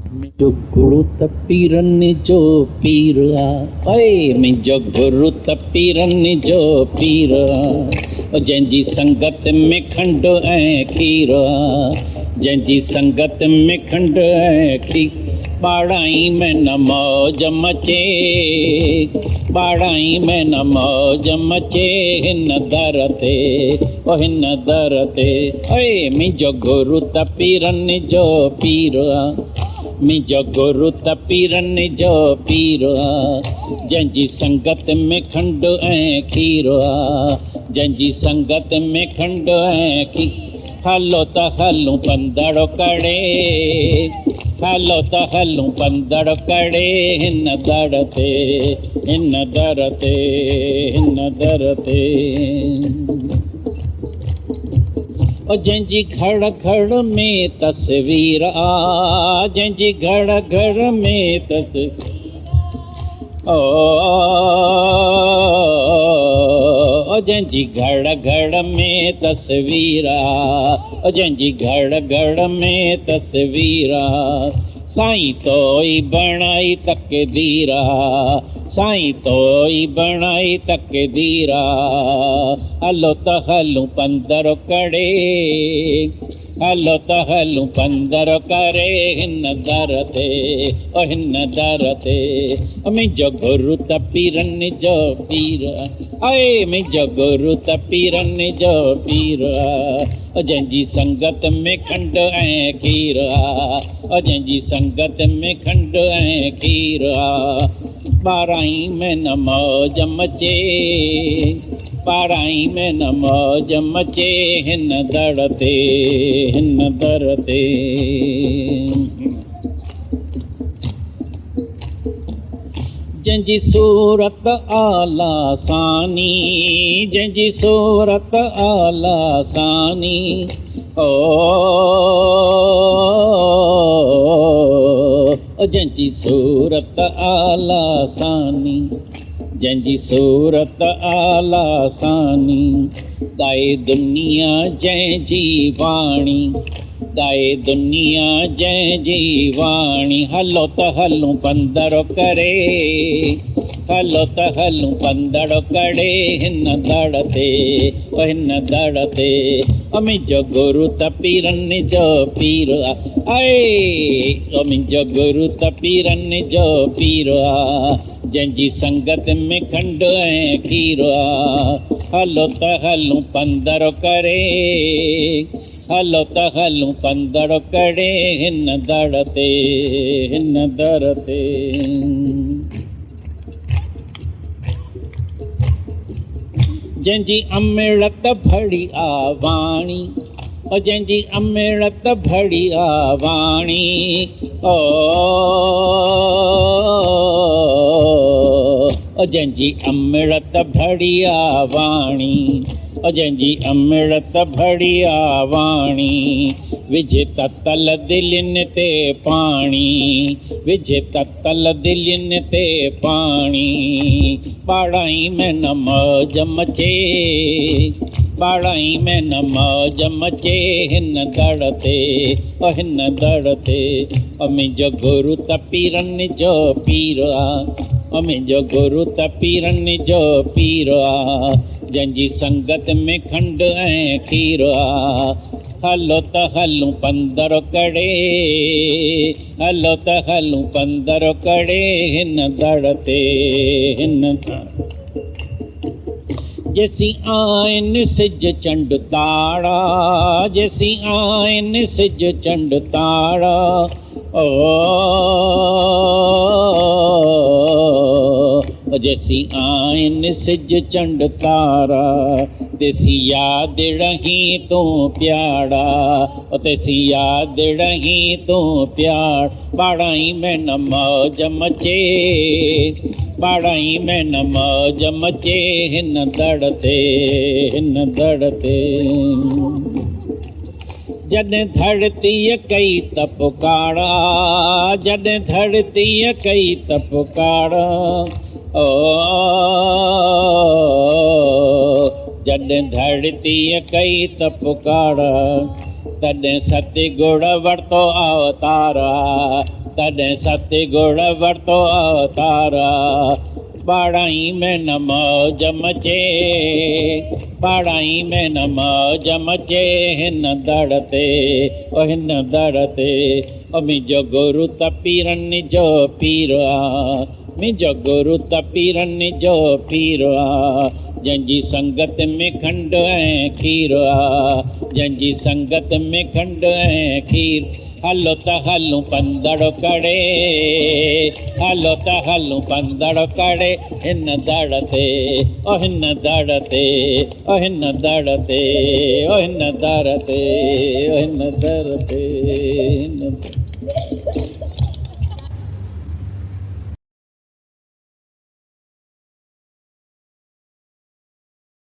मुंहिंजो गुरु त पीरनि जो पीर आहे, मुंहिंजो गुरु त पीरनि जो पीर आहे, जंहिंजी संगत में खंडु ऐं खीर आहे, जंहिंजी संगत में खंडु ऐं खीर। बाड़ाई में न मौज मचे, बाड़ाई में न मौज मचे, हिन दर ते ओ हिन दर ते। ओए मुंहिंजो गुरु त पीरनि जो पीर आहे, मुंहिंजो गुरु त पीरनि जो पीर आहे, जंहिंजी संगत में खंडु ऐं खीर आहे, जंहिंजी संगत में खंडु ऐं खीर। हलो त हलूं पंधड़ कड़े, हलो त हलूं पंधड़ कड़े, हिन दर ते हिन दर ते हिन दर ते। जंहिंजी घड़ घड़ में तस्वीर आ, जंहिंजी घड़ घड़ में तस्वीर जंहिंजी घड़ घड़ में तस्वीर आ, जंहिंजी घड़ घड़ में तस्वीर आ, साईं तोई बणाई तकदीर आ, साईं तोई बणाई तकदीर आ। हलो त हलूं पंधड़ कड़े, हलो त हलूं पंधड़ करे, हिन दर ते ओ हिन दर ते। मुंहिंजो गुरु त पीरनि जो पीर आहे, मुंहिंजो गुरु त पीरनि जो पीर आहे, जंहिंजी संगत में खंडु ऐं खीर आहे, जंहिंजी संगत में खंडु ऐं खीर आहे। बाराई में न मौज मचे, बाराई में न मौज मचे, हिन दर ते हिन दर ते। जंहिंजी सूरत आला सानी, जंहिंजी सूरत आला सानी, जंहिंजी सूरत आला सानी, जंहिंजी सूरत आला सानी। गाए दुनिया जंहिंजी वाणी, गाए दुनिया जंहिंजी वाणी। हलो त हलूं पंधड़ करे, हलो त हलूं पंधड़ करे, हिन दड़ ते ओ हिन दड़ ते। मुंहिंजो गुरु त पीरनि जो पीर आहे, मुंहिंजो गुरु त पीरनि जो पीर आहे, जंहिंजी संगत में खंडु ऐं खीर आहे। हलो त हलूं पंधड़ करे, हलो त हलूं पंधड़ करे, हिन दड़ ते हिन दर ते। जंहिंजी अमृत भरी आवाणी, जंहिंजी अमृत भरी आवाणी, जंहिंजी अमृत भरी आवाणी, जंहिंजी अमृत भरी आवाणी। विझ ततल दिलनि ते पाणी, विझ ततल दिलनि ते पाणी। बाड़ाई में न मौज मचे, बाड़ाई में न मौज मचे, हिन दड़ ते ओ हिन दड़ ते। मुंहिंजो गुरु त पीरनि जो पीर आहे, मुंहिंजो गुरु त पीरनि जो पीर आहे, जंहिंजी संगत में खंडु ऐं खीर आहे। हलो त हलूं पंधड़ कड़े, हलो त हलूं पंधड़ कड़े, हिन दड़ ते हिन। जैसी आइन सिज चंड तारा, जैसी आइन सिज चंड तारा, जैसी आइन सिज चंड तारा। तेसी याद रही तू प्यारा, तेसी याद रही तू प्यार। बाड़ाई में न मौज मचे, बाड़ाई में न मौज मचे, हिन दड़ ते हिन दड़ ते। जॾहिं धरतीअ कई त पुकारा, जॾहिं धरतीअ कई त पुकारा, जॾहिं धरतीअ कई त पुकारा। तॾहिं सतगुण वरितो अवतारा, तॾहिं सतगुण वरितो अवतारा पाड़ाई में न मौज मचे पाड़ाई में न मौज मचे हिन दड़ ते ओ हिन दड़ ते ओ मुंहिंजो गुरु त पीरनि जो पीर आहे मुंहिंजो गुरु त पीरनि जो पीर आहे जंहिंजी संगत में खंडु ऐं खीर आहे जंहिंजी संगत में खंडु ऐं खीर हलो त हलूं पंधड़ कड़े हलो त हलूं पंधड़ कड़े हिन दड़ ते ओ हिन दड़ ते ओ हिन दड़ ते ओ हिन दड़ ते ओ हिन दड़ ते